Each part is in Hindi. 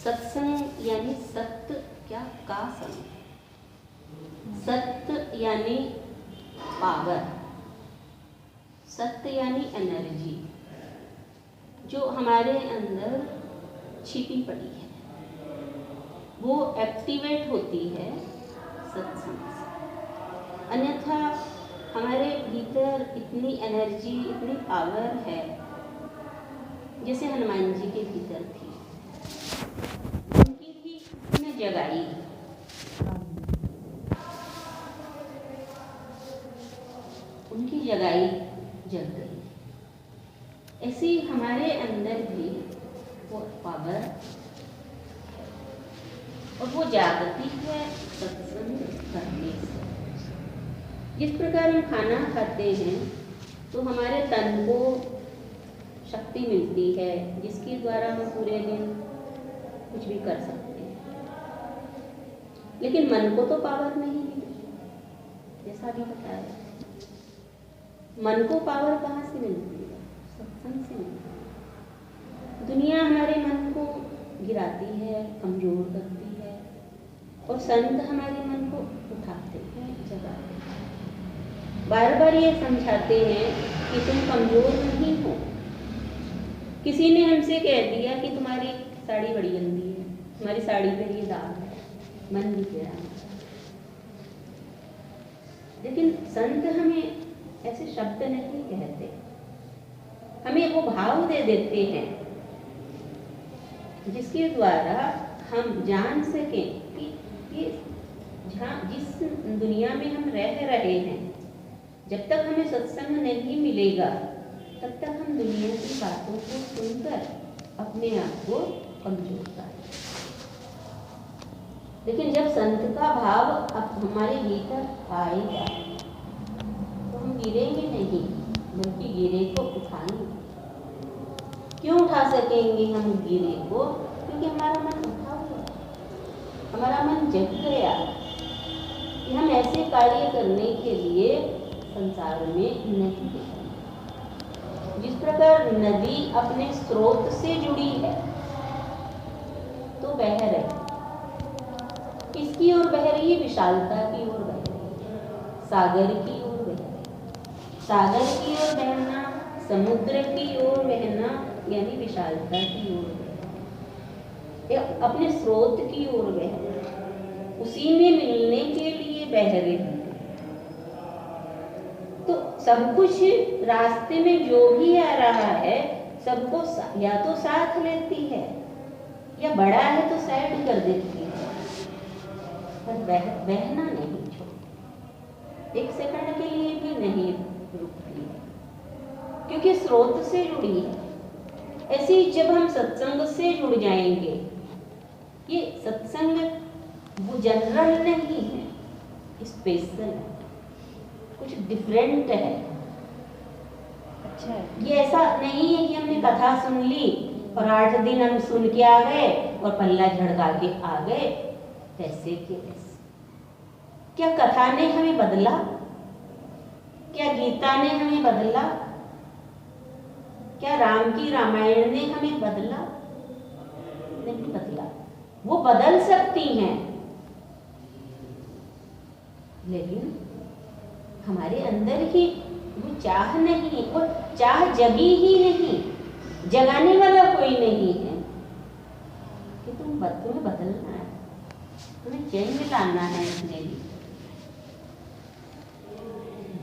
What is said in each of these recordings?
सत्संग यानी सत्य क्या का संग, सत्य यानी पावर, सत्य यानी एनर्जी जो हमारे अंदर छिपी पड़ी है, वो एक्टिवेट होती है सत्संग से। अन्यथा हमारे भीतर इतनी एनर्जी, इतनी पावर है जैसे हनुमान जी के भीतर थी, उनकी भी उसने जगाई, उनकी जगाई जग गई। ऐसी हमारे अंदर भी वो पावर और वो जागती है सत्संग करने से। जिस प्रकार हम खाना खाते हैं तो हमारे तन को शक्ति मिलती है जिसके द्वारा हम पूरे दिन कुछ भी कर सकते हैं, लेकिन मन को तो पावर नहीं मिलती। जैसा भी बताया, मन को पावर कहाँ से मिलती है? सत्संग से मिलती है। दुनिया हमारे मन को गिराती है, कमजोर करती है, और संत हमारे मन को उठाते हैं, जगाते हैं, बार बार ये समझाते हैं कि तुम कमजोर नहीं हो। किसी ने हमसे कह दिया कि तुम्हारी साड़ी बड़ी गंदी है, तुम्हारी साड़ी पर ये दाग है, मन भी गिरा। लेकिन संत हमें ऐसे शब्द नहीं कहते, हमें वो भाव दे देते हैं जिसके द्वारा हम जान सकें कि ये जिस दुनिया में हम रह रहे हैं, जब तक हमें सत्संग नहीं मिलेगा तब तक हम दुनिया की बातों को सुनकर अपने आप को कमजोर करें। लेकिन जब संत का भाव अब हमारे भीतर आएगा तो हम गिरेंगे नहीं, बल्कि गिरे को उठाएंगे। क्यों उठा सकेंगे हम गिरे को? क्योंकि हमारा मन उठा हुआ, हमारा मन जग गया कि हम ऐसे कार्य करने के लिए संसार में नहीं हैं। जिस प्रकार नदी अपने स्रोत से जुड़ी है तो बह रही, किसकी ओर बह रही है? विशालता की ओर बह रही है, सागर की ओर बह रही है। सागर की ओर बहना, समुद्र की ओर बहना यानी विशालता की ओर बहना, अपने स्रोत की ओर बहना, उसी में मिलने के लिए बह रही है। तो सब कुछ रास्ते में जो भी आ रहा है सबको या तो साथ लेती है या बड़ा है तो साइड कर देती है, पर बहना नहीं छोड़ती, एक सेकंड के लिए भी नहीं रुकती है, क्योंकि स्रोत से जुड़ी है। ऐसे ही जब हम सत्संग से जुड़ जाएंगे, ये सत्संग वो जनरल नहीं है, स्पेशल है, कुछ डिफरेंट है। अच्छा, ये ऐसा नहीं है कि हमने कथा सुन ली और 8 दिन हम सुन के आ गए और पल्ला झड़का के आ गए, वैसे के वैसे। क्या कथा ने हमें बदला? क्या गीता ने हमें बदला? क्या राम की रामायण ने हमें बदला? नहीं बदला। वो बदल सकती हैं, लेकिन हमारे अंदर ही वो चाह नहीं, वो चाह जगी ही नहीं, जगाने वाला कोई नहीं है कि तुम्हें बदलना है, तुम्हें चेंज लाना है। इसने भी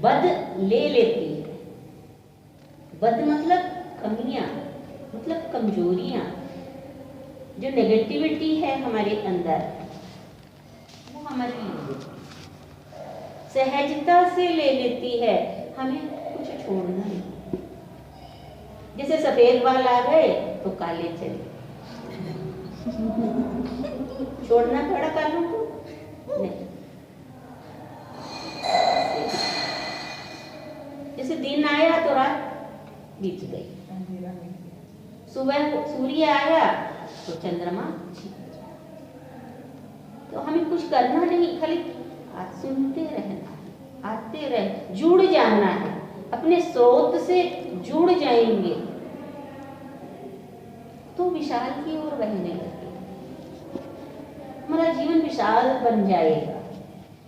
बद ले लेती है, बद मतलब कमियां, मतलब कमजोरियां, जो नेगेटिविटी है हमारे अंदर, वो हमारे लिए सहजता से ले लेती है, हमें कुछ छोड़ना नहीं। जैसे सफेद बाल आ गए तो काले चले, छोड़ना पड़ा कालों को? नहीं। जैसे दिन आया तो रात बीत गई, सुबह सूर्य आया तो चंद्रमा छिप गया। तो हमें कुछ करना नहीं, खाली सुनते रहना, आते रहे, जुड़ जाना है, अपने स्रोत से जुड़ जाएंगे तो विशाल की ओर बहने लगे। हमारा जीवन विशाल बन जाएगा।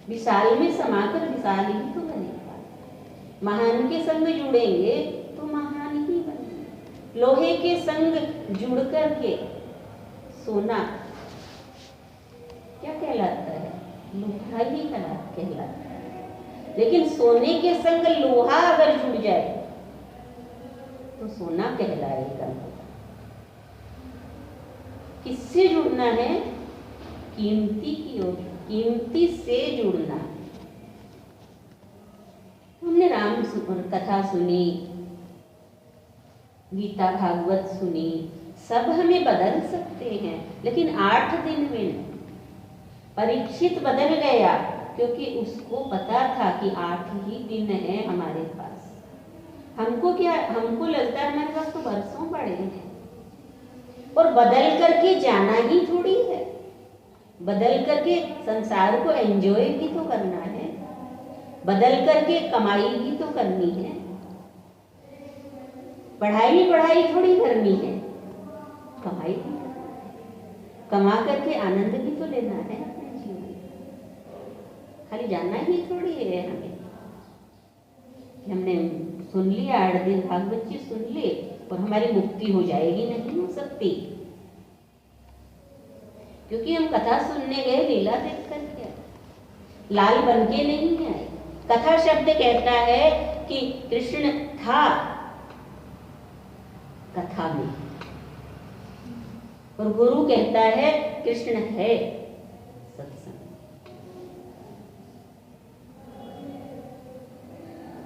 विशाल में समाकर विशाल ही तो बनेगा। महान के संग जुड़ेंगे तो महान ही बनेंगे। लोहे के संग जुड़ कर के सोना क्या कहलाता है? लोहा ही कहलाता है। लेकिन सोने के संग लोहा अगर जुड़ जाए तो सोना कहलाएगा। किससे जुड़ना है? कीमती की ओर, कीमती से जुड़ना। हमने राम कथा सुनी, गीता भागवत सुनी, सब हमें बदल सकते हैं, लेकिन 8 दिन में नहीं। परीक्षित बदल गया क्योंकि उसको पता था कि 8 ही दिन है हमारे पास। हमको लगता है हमारे पास तो बरसों पड़े हैं, और बदल करके जाना ही थोड़ी है। बदल करके संसार को एंजॉय भी तो करना है, बदल करके कमाई भी तो करनी है। पढ़ाई थोड़ी करनी है, कमाई भी करना है। कमा करके आनंद भी तो लेना है अपने जीवन में। खाली जाना ही थोड़ी है हमें। हमने सुन लिया 8 दिन भागवत जी सुन लिए और हमारी मुक्ति हो जाएगी, नहीं हो सकती। क्योंकि हम कथा सुनने गए लीला देख करके, लाल बन के नहीं आए। कथा शब्द कहता है कि कृष्ण था कथा में, और गुरु कहता है कृष्ण है सत्संग।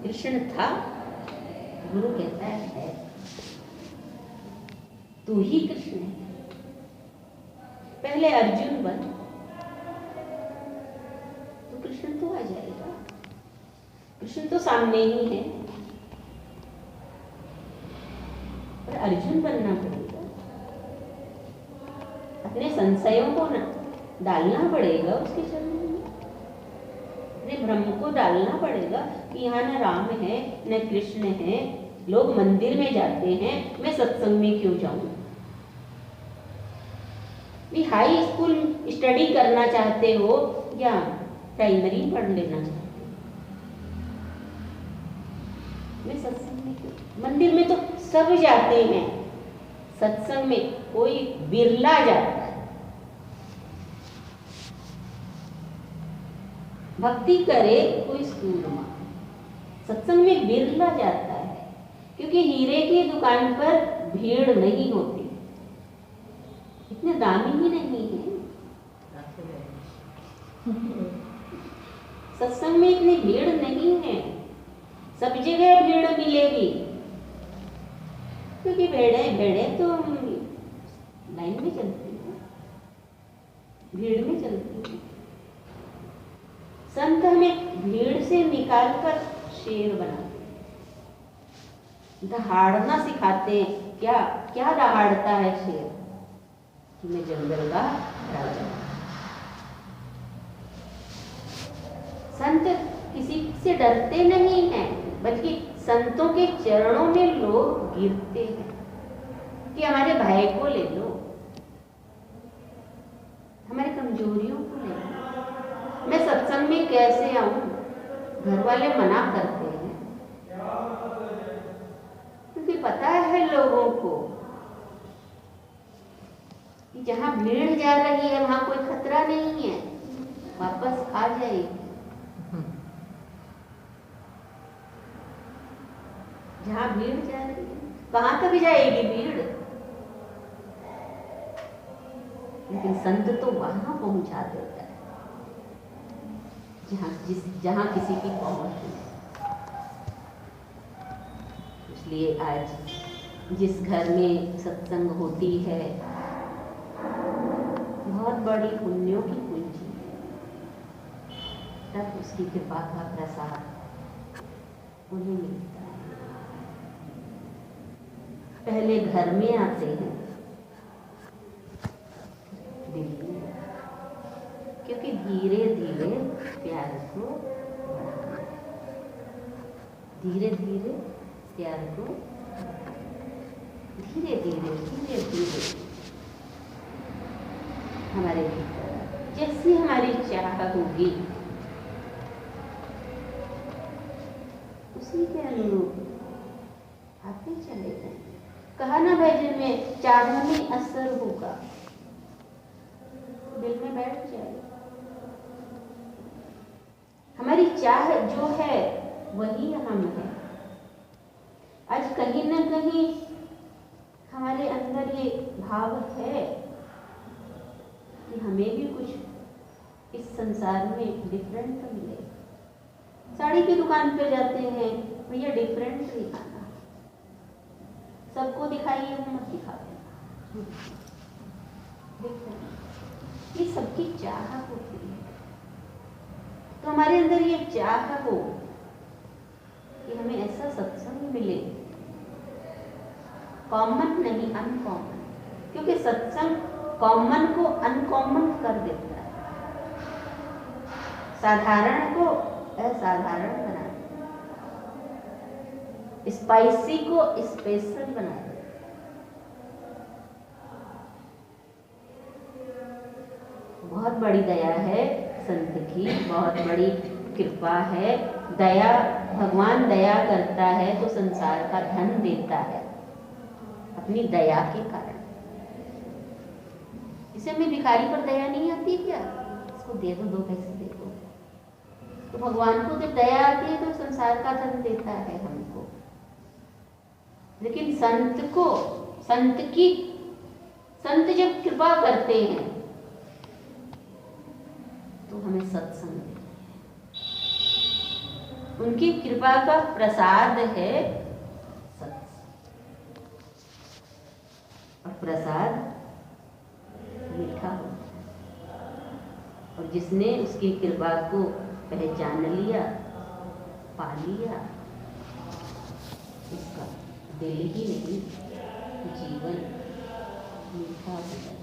कृष्ण था, गुरु कहता है तू ही कृष्ण है। पहले अर्जुन बन तो कृष्ण तो आ जाएगा। कृष्ण तो सामने ही है, पर अर्जुन बनना पड़ेगा। अपने संशयों को डालना पड़ेगा उसके चरणों में। अपने भ्रम को डालना पड़ेगा कि यहाँ न राम है न कृष्ण है। लोग मंदिर में जाते हैं, मैं सत्संग में क्यों जाऊं? भी हाई स्कूल स्टडी करना चाहते हो या प्राइमरी पढ़ लेना चाहते हो? मैं सत्संग में क्यों? मंदिर में तो सब जाते हैं, सत्संग में कोई बिरला जाता है। भक्ति करे कोई सूरमा, सत्संग में बिरला जाता है। क्योंकि हीरे की दुकान पर भीड़ नहीं होती, इतने दामी ही नहीं है। सत्संग में इतनी भीड़ नहीं है। सब जगह भीड़ मिलेगी, क्योंकि भेड़े तो लाइन में चलती है, भीड़ में चलती है। संत हमें भीड़ से निकालकर शेर बनाते, दहाड़ना सिखाते हैं। क्या क्या दहाड़ता है शेर? कि मैं जंगल का राजा। संत किसी से डरते नहीं हैं, बल्कि संतों के चरणों में लोग गिरते हैं कि हमारे भाई को ले लो, हमारी कमजोरियों को ले लो। मैं सत्संग में कैसे आऊं? घर वाले मना करते हैं, क्योंकि पता है लोगों को कि जहां भीड़ जा रही है वहां कोई खतरा नहीं है, वापस आ जाएगी। जहां भीड़ जा रही है, कहां तक जाएगी भीड़? लेकिन संत तो वहां पहुंचा देता है जहां किसी की पहुंच नहीं। इसलिए आज जिस घर में सत्संग होती है, बहुत बड़ी पुण्यों की पूंजी है। तब उसकी कृपा का प्रसाद उन्हें मिलता है। पहले घर में आते हैं दिल में, क्योंकि धीरे धीरे प्यार को बढ़ाना है। धीरे धीरे प्यार को धीरे धीरे हमारे भीतर जैसी हमारी चाह होगी उसी के अनुरूप आते चले जाएंगे। कहा ना भजन में, चाह में असर होगा, दिल में बैठ जाएगा। हमारी चाह जो है वही हम है। आज कहीं ना कहीं हमारे अंदर ये भाव है कि हमें भी कुछ इस संसार में डिफरेंट मिले। साड़ी की दुकान पे जाते हैं, भैया डिफरेंट दिखाना, सबको दिखाइए, वो मत दिखा देना। ये सबकी चाह होती है। तो हमारे अंदर ये चाह हो कि हमें ऐसा सत्संग मिले, कॉमन नहीं अनकॉमन, क्योंकि सत्संग कॉमन को अनकॉमन कर देता है, साधारण को असाधारण बना देता है, स्पाइसी को स्पेशल बना देता है। बहुत बड़ी दया है संत की, बहुत बड़ी कृपा है। दया, भगवान दया करता है तो संसार का धन देता है अपनी दया के कारण। इसे हमें भिखारी पर दया नहीं आती क्या? इसको दे दो, 2 पैसे दे दो। तो भगवान को जब दया आती है तो संसार का धन देता है हमको। लेकिन संत जब कृपा करते हैं तो हमें सत्संग देते हैं। उनकी कृपा का प्रसाद है सत्संग, और प्रसाद मीठा होता है। और जिसने उसकी कृपा को पहचान लिया, पा लिया, उसका दिल ही नहीं जीवन मीठा हो जाता है।